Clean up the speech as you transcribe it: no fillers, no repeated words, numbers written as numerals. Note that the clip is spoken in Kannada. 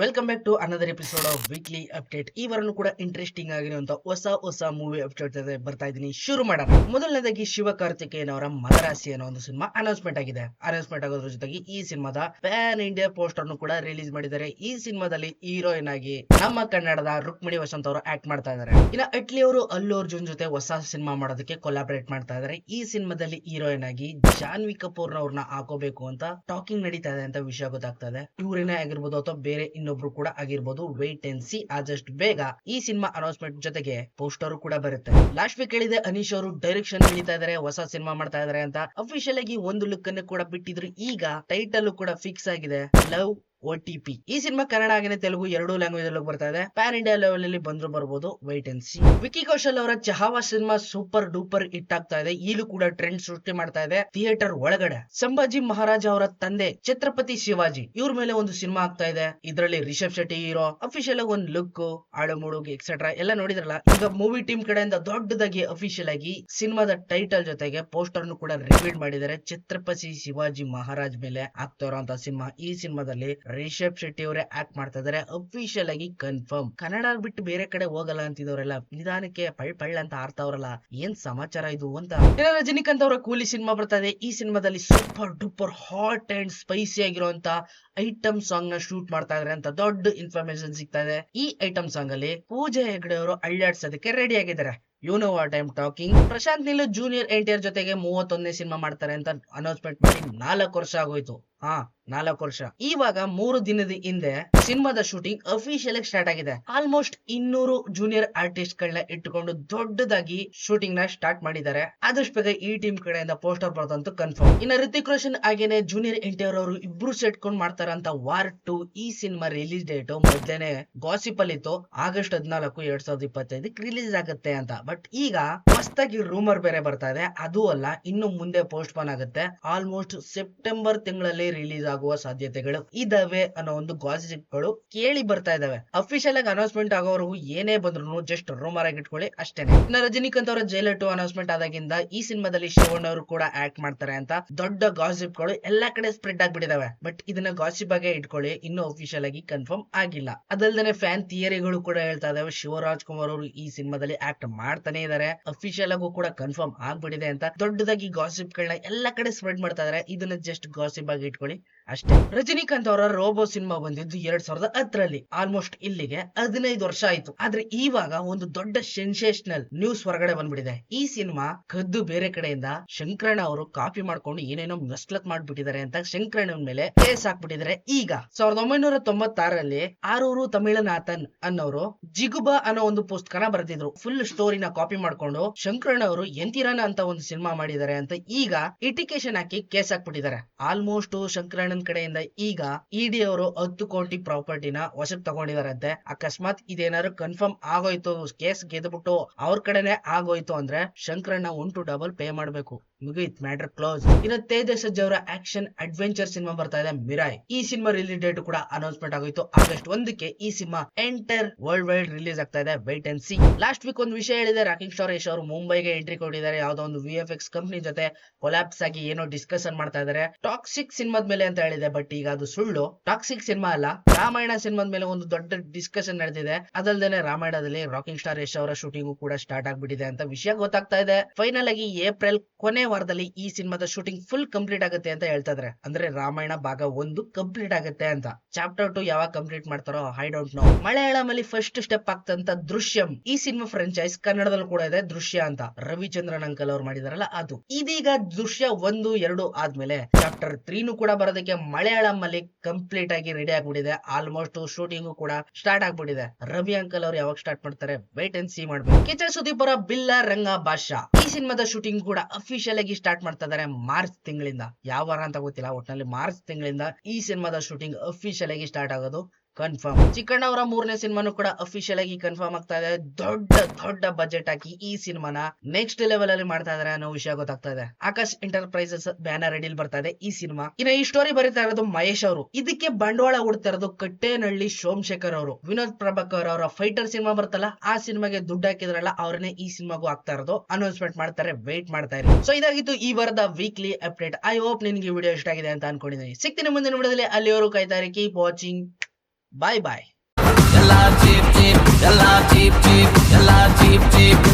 Welcome back to another episode of weekly update. ಈ ವಾರನೂ ಕೂಡ ಇಂಟ್ರೆಸ್ಟಿಂಗ್ ಆಗಿರುವಂತ ಹೊಸ ಮೂವಿ ಅಪ್ಡೇಟ್ ಜೊತೆ ಬರ್ತಾ ಇದೀನಿ. ಶುರು ಮಾಡೋಣ. ಮೊದಲನೇದಾಗಿ ಶಿವಕಾರ್ತಿಕೇಯನ್ ಅವರ ಮದರಾಸಿ ಅನ್ನೋ ಒಂದು ಸಿನಿಮಾ ಅನೌನ್ಸ್ಮೆಂಟ್ ಆಗಿದೆ. ಅನೌನ್ಸ್ಮೆಂಟ್ ಆಗೋದ್ರ ಜೊತೆಗೆ ಈ ಸಿನಿಮಾದ ಪ್ಯಾನ್ ಇಂಡಿಯಾ ಪೋಸ್ಟರ್ ಕೂಡ ರಿಲೀಸ್ ಮಾಡಿದ್ದಾರೆ. ಈ ಸಿನಿಮಾದಲ್ಲಿ ಹೀರೋಯಿನ್ ಆಗಿ ನಮ್ಮ ಕನ್ನಡದ ರುಕ್ಮಿಣಿ ವಸಂತ್ ಅವರು ಆಕ್ಟ್ ಮಾಡ್ತಾ ಇದ್ದಾರೆ. ಇನ್ನ ಅಟ್ಲಿ ಅವರು ಅಲ್ಲು ಅರ್ಜುನ್ ಜೊತೆ ಹೊಸ ಸಿನಿಮಾ ಮಾಡೋದಕ್ಕೆ ಕೊಲಾಬರೇಟ್ ಮಾಡ್ತಾ ಇದ್ದಾರೆ. ಈ ಸಿನಿಮಾದಲ್ಲಿ ಹೀರೋಯಿನ್ ಆಗಿ ಜಾನ್ವಿ ಕಪೂರ್ ಅವ್ರನ್ನ ಹಾಕೋಬೇಕು ಅಂತ ಟಾಕಿಂಗ್ ನಡೀತಾ ಇದೆ ಅಂತ ವಿಷಯ ಗೊತ್ತಾಗ್ತಾ ಇದೆ. ಇವರೇನೇ ಆಗಿರ್ಬೋದು ಅಥವಾ ಬೇರೆ ಇನ್ನೊಬ್ರು ಕೂಡ ಆಗಿರ್ಬೋದು. Wait and see. ಆದಷ್ಟು ಬೇಗ ಈ ಸಿನಿಮಾ ಅನೌನ್ಸ್ಮೆಂಟ್ ಜೊತೆಗೆ ಪೋಸ್ಟರ್ ಕೂಡ ಬರುತ್ತೆ. ಲಾಸ್ಟ್ ವೀಕ್ ಹೇಳಿದೆ ಅನೀಶ್ ಅವರು ಡೈರೆಕ್ಷನ್ ಹಿಡಿತಾ ಇದಾರೆ, ಹೊಸ ಸಿನಿಮಾ ಮಾಡ್ತಾ ಇದಾರೆ ಅಂತ. ಅಫಿಷಿಯಲ್ ಆಗಿ ಒಂದು ಲುಕ್ ಅನ್ನು ಕೂಡ ಬಿಟ್ಟಿದ್ರು. ಈಗ ಟೈಟಲ್ ಕೂಡ ಫಿಕ್ಸ್ ಆಗಿದೆ, ಲವ್ OTP. ಈ ಸಿನಿಮಾ ಕನ್ನಡ ಹಾಗೆ ತೆಲುಗು ಎರಡೂ ಲ್ಯಾಂಗ್ವೇಜ್ ಅಲ್ಲಿ ಬರ್ತಾ ಇದೆ. ಪ್ಯಾನ್ ಇಂಡಿಯಾ ಲೆವೆಲ್ ಅಲ್ಲಿ ಬಂದ್ರು ಬರ್ಬೋದು. White and C. Vicky Kaushal ಅವರ ಚಹಾವ ಸಿನಿಮಾ ಸೂಪರ್ ಡೂಪರ್ ಹಿಟ್ ಆಗ್ತಾ ಇದೆ. ಈಗಲೂ ಕೂಡ ಟ್ರೆಂಡ್ ಸೃಷ್ಟಿ ಮಾಡ್ತಾ ಇದೆ ಥಿಯೇಟರ್ ಒಳಗಡೆ. ಸಂಭಾಜಿ ಮಹಾರಾಜ ಅವರ ತಂದೆ ಛತ್ರಪತಿ ಶಿವಾಜಿ ಇವ್ರ ಮೇಲೆ ಒಂದು ಸಿನಿಮಾ ಆಗ್ತಾ ಇದೆ. ಇದರಲ್ಲಿ ರಿಷಬ್ ಶೆಟ್ಟಿ ಹೀರೋ. ಅಫಿಷಿಯಲ್ ಆಗಿ ಒಂದು ಲುಕ್, ಆಳು ಮೂಡುಗಿ ಎಕ್ಸೆಟ್ರಾ ಎಲ್ಲ ನೋಡಿದ್ರಲ್ಲ. ಈಗ ಮೂವಿ ಟೀಮ್ ಕಡೆಯಿಂದ ದೊಡ್ಡದಾಗಿ ಅಫಿಷಿಯಲ್ ಆಗಿ ಸಿನಿಮಾದ ಟೈಟಲ್ ಜೊತೆಗೆ ಪೋಸ್ಟರ್ ಕೂಡ ರಿವೀಲ್ ಮಾಡಿದ್ದಾರೆ. ಛತ್ರಪತಿ ಶಿವಾಜಿ ಮಹಾರಾಜ್ ಮೇಲೆ ಆಗ್ತಾ ಇರುವಂತಹ ಸಿನಿಮಾ. ಈ ಸಿನಿಮಾದಲ್ಲಿ ರಿಷಬ್ ಶೆಟ್ಟಿ ಅವರೇ ಆಕ್ಟ್ ಮಾಡ್ತಾ ಇದಾರೆ. ಅಫಿಷಿಯಲ್ ಆಗಿ ಕನ್ಫರ್ಮ್. ಕನ್ನಡ ಬಿಟ್ಟು ಬೇರೆ ಕಡೆ ಹೋಗಲ್ಲ ಅಂತಿದವರೆಲ್ಲ ನಿಧಾನಕ್ಕೆ ಪಳ್ ಅಂತ ಆಡ್ತಾವ್ರಲ್ಲ, ಏನ್ ಸಮಾಚಾರ ಇದು ಅಂತ. ರಜನಿಕಾಂತ್ ಅವರ ಕೂಲಿ ಸಿನಿಮಾ ಬರ್ತಾ ಇದೆ. ಈ ಸಿನಿಮಾದಲ್ಲಿ super duper hot and spicy ಆಗಿರುವಂತ ಐಟಮ್ ಸಾಂಗ್ ನ ಶೂಟ್ ಮಾಡ್ತಾ ಇದಾರೆ ಅಂತ ದೊಡ್ಡ ಇನ್ಫಾರ್ಮೇಶನ್ ಸಿಗ್ತಾ ಇದೆ. ಈ ಐಟಮ್ ಸಾಂಗ್ ಅಲ್ಲಿ ಪೂಜಾ ಹೆಗ್ಡೆ ಅವರು ಅಳ್ಳಾಡ್ಸೋದಕ್ಕೆ ರೆಡಿ ಆಗಿದ್ದಾರೆ. You know what I am talking. Prashanth Neel junior NTR ಜೊತೆಗೆ 31ನೇ ಸಿನಿಮಾ ಮಾಡ್ತಾರೆ ಅಂತ ಅನೌನ್ಸ್ಮೆಂಟ್ ಮಾಡಿ 4 ವರ್ಷ ಆಗೋಯ್ತು. 4 ವರ್ಷ. ಇವಾಗ 3 ದಿನದ ಹಿಂದೆ ಸಿನಿಮಾದ ಶೂಟಿಂಗ್ ಅಫಿಷಿಯಲ್ ಆಗಿ ಸ್ಟಾರ್ಟ್ ಆಗಿದೆ. ಆಲ್ಮೋಸ್ಟ್ 200 ಜೂನಿಯರ್ ಆರ್ಟಿಸ್ಟ್ ಗಳನ್ನ ಇಟ್ಟುಕೊಂಡು ದೊಡ್ಡದಾಗಿ ಶೂಟಿಂಗ್ ನ ಸ್ಟಾರ್ಟ್ ಮಾಡಿದ್ದಾರೆ. ಆದಷ್ಟು ಬೇಗ ಈ ಟೀಮ್ ಕಡೆಯಿಂದ ಪೋಸ್ಟರ್ ಬರೋದಂತೂ ಕನ್ಫರ್ಮ್. ಇನ್ನು ರಿತಿಕ್ ರೋಷನ್ ಹಾಗೇನೆ ಜೂನಿಯರ್ NTR ಅವರು ಇಬ್ರು ಸೆಟ್ಕೊಂಡು ಮಾಡ್ತಾರ ಅಂತ ವಾರ್ 2 ಈ ಸಿನಿಮಾ ರಿಲೀಸ್ ಡೇಟ್ ಮೊದಲೇನೆ ಗಾಸಿಪ್ ಅಲ್ಲಿ ಇತ್ತು. ಆಗಸ್ಟ್ 14, 2025 ರಿಲೀಸ್ ಆಗುತ್ತೆ ಅಂತ. ಬಟ್ ಈಗ ಹೊಸದಾಗಿ ರೂಮರ್ ಬೇರೆ ಬರ್ತಾ ಇದೆ. ಅದು ಅಲ್ಲ, ಇನ್ನು ಮುಂದೆ ಪೋಸ್ಟ್ ಪೋನ್ ಆಗುತ್ತೆ. ಆಲ್ಮೋಸ್ಟ್ ಸೆಪ್ಟೆಂಬರ್ ತಿಂಗಳಲ್ಲಿ ರಿಲೀಸ್ ಆಗುವ ಸಾಧ್ಯತೆಗಳು ಇದಾವೆ ಅನ್ನೋ ಒಂದು ಗಾಸಿಪ್ಗಳು ಕೇಳಿ ಬರ್ತಾ ಇದಾವೆ. ಅಫಿಷಿಯಲ್ ಆಗಿ ಅನೌನ್ಸ್ಮೆಂಟ್ ಆಗೋವರೆಗೂ ಏನೇ ಬಂದ್ರು ಜಸ್ಟ್ ರೂಮರ್ ಆಗಿ ಇಟ್ಕೊಳ್ಳಿ ಅಷ್ಟೇನೆ. ಇನ್ನು ರಜನಿಕಾಂತ್ ಅವರ ಜೈಲರ್ 2 ಅನೌನ್ಸ್ಮೆಂಟ್ ಆದಾಗಿಂದ ಈ ಸಿನಿಮಾದಲ್ಲಿ ಶ್ರವಣ್ ಅವರು ಕೂಡ ಆಕ್ಟ್ ಮಾಡ್ತಾರೆ ಅಂತ ದೊಡ್ಡ ಗಾಸಿಪ್ಗಳು ಎಲ್ಲಾ ಕಡೆ ಸ್ಪ್ರೆಡ್ ಆಗ್ಬಿಟ್ಟಿದಾವೆ. ಬಟ್ ಇದನ್ನ ಗಾಸಿಪ್ ಆಗಿ ಇಟ್ಕೊಳ್ಳಿ, ಇನ್ನು ಅಫಿಷಿಯಲ್ ಆಗಿ ಕನ್ಫರ್ಮ್ ಆಗಿಲ್ಲ. ಅದಲ್ದೇನೆ ಫ್ಯಾನ್ ಥಿಯರಿಗಳು ಕೂಡ ಹೇಳ್ತಾ ಇದಾವೆ ಶಿವರಾಜ್ ಕುಮಾರ್ ಅವರು ಈ ಸಿನಿಮಾದಲ್ಲಿ ಆಕ್ಟ್ ಮಾಡ್ತಾನೆ ಇದಾರೆ. ಅಫಿಷಿಯಲ್ ಆಗು ಕೂಡ ಕನ್ಫರ್ಮ್ ಆಗ್ಬಿಟ್ಟಿದೆ ಅಂತ ದೊಡ್ಡದಾಗಿ ಗಾಸಿಪ್ ಗಳನ್ನ ಎಲ್ಲಾ ಕಡೆ ಸ್ಪ್ರೆಡ್ ಮಾಡ್ತಾ ಇದಾರೆ. ಇದನ್ನ ಜಸ್ಟ್ ಗಾಸಿಪ್ ಆಗಿ ಇಟ್ಕೊಳ್ಳಿ ಅಷ್ಟೇ. ರಜನಿಕಾಂತ್ ಅವರ ರೋಬೋ ಸಿನಿಮಾ ಬಂದಿದ್ದು 2010ರಲ್ಲಿ. ಆಲ್ಮೋಸ್ಟ್ ಇಲ್ಲಿಗೆ 15 ವರ್ಷ ಆಯ್ತು. ಆದ್ರೆ ಇವಾಗ ಒಂದು ದೊಡ್ಡ ಸೆನ್ಸೇಷನಲ್ ನ್ಯೂಸ್ ಹೊರಗಡೆ ಬಂದ್ಬಿಟ್ಟಿದೆ. ಈ ಸಿನಿಮಾ ಕದ್ದು ಬೇರೆ ಕಡೆಯಿಂದ ಶಂಕರಣ್ಣ ಅವರು ಕಾಪಿ ಮಾಡ್ಕೊಂಡು ಏನೇನೋ ಮಸ್ಲತ್ ಮಾಡ್ಬಿಟ್ಟಿದ್ದಾರೆ ಅಂತ ಶಂಕರಣ್ಣನ ಮೇಲೆ ಕೇಸ್ ಹಾಕ್ಬಿಟ್ಟಿದ್ದಾರೆ. ಈಗ 1996ರಲ್ಲಿ ಆರೂರು ತಮಿಳನಾಥನ್ ಅನ್ನೋರು ಜಿಗುಬಾ ಅನ್ನೋ ಒಂದು ಪುಸ್ತಕನ ಬರೆದಿದ್ರು. ಫುಲ್ ಸ್ಟೋರಿನ ಕಾಪಿ ಮಾಡ್ಕೊಂಡು ಶಂಕರಣ್ಣ ಅವರು ಎಂತಿರಾನ ಅಂತ ಒಂದು ಸಿನಿಮಾ ಮಾಡಿದ್ದಾರೆ ಅಂತ ಈಗ ಇಟಿಕೇಶನ್ ಹಾಕಿ ಕೇಸ್ ಹಾಕ್ಬಿಟ್ಟಿದ್ದಾರೆ. ಆಲ್ಮೋಸ್ಟ್ ಶಂಕರಣ್ಣನ್ ಕಡೆಯಿಂದ ಈಗ ಇಡಿ ಅವರು 10 ಕೋಟಿ ಪ್ರಾಪರ್ಟಿನ ವಶಕ್ಕೆ ತಗೊಂಡಿದಾರಂತೆ. ಅಕಸ್ಮಾತ್ ಇದೇನಾದ್ರು ಕನ್ಫರ್ಮ್ ಆಗೋಯ್ತು, ಕೇಸ್ ಗೆದ್ಬಿಟ್ಟು ಅವ್ರ ಕಡೆನೆ ಆಗೋಯ್ತು ಅಂದ್ರೆ ಶಂಕರಣ್ಣ 1 to 2 ಪೇ ಮಾಡ್ಬೇಕು. ಮುಗಿತ್, ಮ್ಯಾಟರ್ ಕ್ಲೋಸ್. ಇನ್ನು ತೇಜಸ್ ಸಜ್ಜಾ ಅವರ ಆಕ್ಷನ್ ಅಡ್ವೆಂಚರ್ ಸಿನಿಮಾ ಬರ್ತಾ ಇದೆ ಮಿರಾಯ್. ಈ ಸಿನಿಮಾ ರಿಲೀಸ್ ಡೇಟ್ ಕೂಡ ಅನೌನ್ಸ್ಮೆಂಟ್ ಆಗೋಯ್ತು. ಆಗಸ್ಟ್ 1ಕ್ಕೆ ಈ cinema enter world wide release ಆಗ್ತಾ ಇದೆ. White and C. Last week ಒಂದು ವಿಷಯ ಹೇಳಿದೆ, ರಾಕಿಂಗ್ ಸ್ಟಾರ್ ಯಶ್ ಅವರು ಮುಂಬೈಗೆ ಎಂಟ್ರಿ ಕೊಟ್ಟಿದ್ದಾರೆ. ಯಾವ್ದೋ ಒಂದು VFX ಕಂಪನಿ ಜೊತೆ ಕೊಲಾಪ್ಸ್ ಆಗಿ ಏನೋ ಡಿಸ್ಕಷನ್ ಮಾಡ್ತಾ ಇದಾರೆ ಟಾಕ್ಸಿಕ್ ಸಿನಿಮಾದ ಮೇಲೆ ಅಂತ ಹೇಳಿದೆ. ಬಟ್ ಈಗ ಅದು ಸುಳ್ಳು. ಟಾಕ್ಸಿಕ್ ಸಿನಿಮಾ ಅಲ್ಲ, ರಾಮಾಯಣ ಸಿನಿಮಾದ ಮೇಲೆ ಒಂದು ದೊಡ್ಡ ಡಿಸ್ಕಷನ್ ನಡೆದಿದೆ. ಅದಲ್ದೇನೆ ರಾಮಾಯಣದಲ್ಲಿ ರಾಕಿಂಗ್ ಸ್ಟಾರ್ ಯಶ್ ಅವರ ಶೂಟಿಂಗ್ ಕೂಡ ಸ್ಟಾರ್ಟ್ ಆಗ್ಬಿಟ್ಟಿದೆ ಅಂತ ವಿಷಯ ಗೊತ್ತಾಗ್ತಾ ಇದೆ. ಫೈನಲ್ ಆಗಿ ಏಪ್ರಿಲ್ ಕೊನೆ ವಾರದಲ್ಲಿ ಈ ಸಿನಿಮಾದ ಶೂಟಿಂಗ್ ಫುಲ್ ಕಂಪ್ಲೀಟ್ ಆಗುತ್ತೆ ಅಂತ ಹೇಳ್ತಾ ಇದಾರೆ. ಅಂದ್ರೆ ರಾಮಾಯಣ ಭಾಗ 1 ಕಂಪ್ಲೀಟ್ ಆಗುತ್ತೆ ಅಂತ. ಚಾಪ್ಟರ್ 2 ಯಾವಾಗ ಕಂಪ್ಲೀಟ್ ಮಾಡ್ತಾರೋ ಐ ಡೋಂಟ್ ನೋ. ಮಲಯಾಳಂ ಅಲ್ಲಿ ಫಸ್ಟ್ ಸ್ಟೆಪ್ ಆಗ್ತಂತ ದೃಶ್ಯಂ ಈ ಸಿನಿಮಾ ಫ್ರಾಂಚೈಸ್ ಕನ್ನಡದಲ್ಲೂ ಕೂಡ ಇದೆ, ದೃಶ್ಯ ಅಂತ. ರವಿಚಂದ್ರನ್ ಅಂಕಲ್ ಅವ್ರು ಮಾಡಿದಾರಲ್ಲ ಅದು. ಇದೀಗ ದೃಶ್ಯ 1, 2 ಆದ್ಮೇಲೆ ಚಾಪ್ಟರ್ 3 ಕೂಡ ಬರೋದಕ್ಕೆ ಮಲಯಾಳಂ ಅಲ್ಲಿ ಕಂಪ್ಲೀಟ್ ಆಗಿ ರೆಡಿ ಆಗ್ಬಿಟ್ಟಿದೆ. ಆಲ್ಮೋಸ್ಟ್ ಶೂಟಿಂಗ್ ಕೂಡ ಸ್ಟಾರ್ಟ್ ಆಗ್ಬಿಟ್ಟಿದೆ. ರವಿ ಅಂಕಲ್ ಅವ್ರು ಯಾವಾಗ ಸ್ಟಾರ್ಟ್ ಮಾಡ್ತಾರೆ ವೇಟ್ ಅಂಡ್ ಸಿ ಮಾಡ್ಬೇಕು. ಕಿಚ್ಚ ಸುದೀಪ್ ಅವರ ಬಿಲ್ಲ ರಂಗ ಭಾಷಾ ಈ ಸಿನಿಮಾದ ಶೂಟಿಂಗ್ ಕೂಡ ಅಫಿಷಿಯಲ್ ಆಗಿ ಸ್ಟಾರ್ಟ್ ಮಾಡ್ತಾ ಇದಾರೆ ಮಾರ್ಚ್ ತಿಂಗಳಿಂದ. ಯಾವ ವಾರ ಅಂತ ಗೊತ್ತಿಲ್ಲ, ಒಟ್ಟಿನಲ್ಲಿ ಮಾರ್ಚ್ ತಿಂಗಳಿಂದ ಈ ಸಿನಿಮಾದ ಶೂಟಿಂಗ್ ಅಫಿಷಿಯಲ್ ಆಗಿ ಸ್ಟಾರ್ಟ್ ಆಗೋದು ಕನ್ಫರ್ಮ್. ಚಿಕ್ಕಣ್ಣ ಅವರ 3ನೇ ಸಿನಿಮಾನು ಕೂಡ ಅಫಿಷಿಯಲ್ ಆಗಿ ಕನ್ಫರ್ಮ್ ಆಗ್ತಾ ಇದೆ. ದೊಡ್ಡ ಬಜೆಟ್ ಹಾಕಿ ಈ ಸಿನಿಮಾನ ನೆಕ್ಸ್ಟ್ ಲೆವೆಲ್ ಅಲ್ಲಿ ಮಾಡ್ತಾ ಇದಾರೆ ಅನ್ನೋ ವಿಷಯ ಗೊತ್ತಾಗ್ತಾ ಇದೆ. ಆಕಾಶ್ ಎಂಟರ್ಪ್ರೈಸಸ್ ಬ್ಯಾನರ್ ಅಡಿಲ್ ಬರ್ತಾ ಇದೆ ಈ ಸಿನಿಮಾ. ಇನ್ನು ಈ ಸ್ಟೋರಿ ಬರೀತಾ ಇರೋದು ಮಹೇಶ್ ಅವರು. ಇದಕ್ಕೆ ಬಂಡವಾಳ ಹೂಡ್ತಾ ಇರೋದು ಕಟ್ಟೇನಹಳ್ಳಿ ಸೋಮಶೇಖರ್ ಅವರು. ವಿನೋದ್ ಪ್ರಭಾಕರ್ ಅವರ ಫೈಟರ್ ಸಿನಿಮಾ ಬರ್ತಲ್ಲ, ಆ ಸಿನಿಮಾಗೆ ದುಡ್ಡು ಹಾಕಿದ್ರಲ್ಲ, ಅವ್ರನ್ನೇ ಈ ಸಿನಿಮಾಗೂ ಆಗ್ತಾ ಇರೋದು. ಅನೌನ್ಸ್ಮೆಂಟ್ ಮಾಡ್ತಾರೆ, ವೇಟ್ ಮಾಡ್ತಾ ಇರಿ. ಸೊ ಇದಾಗಿತ್ತು ಈ ವಾರದ ವೀಕ್ಲಿ ಅಪ್ಡೇಟ್. ಐ ಹೋಪ್ ನಿನ್ಗೆ ವಿಡಿಯೋ ಇಷ್ಟ ಆಗಿದೆ ಅಂತ ಅನ್ಕೊಂಡಿದ್ದೀನಿ. ಸಿಗ್ತೀನಿ ಮುಂದಿನ ವಿಡಿಯೋದಲ್ಲಿ. ಅಲ್ಲಿವರೆಗೂ ಕಾಯ್ತಾ ಇರಿ. Keep watching. Bye bye. ಎಲ್ಲ ಚೀಪ್ ಚೀಪ್ ಎಲ್ಲ ಚೀಪ್ ಚೀಪ್ ಎಲ್ಲ ಚೀಪ್ ಚೀಪ್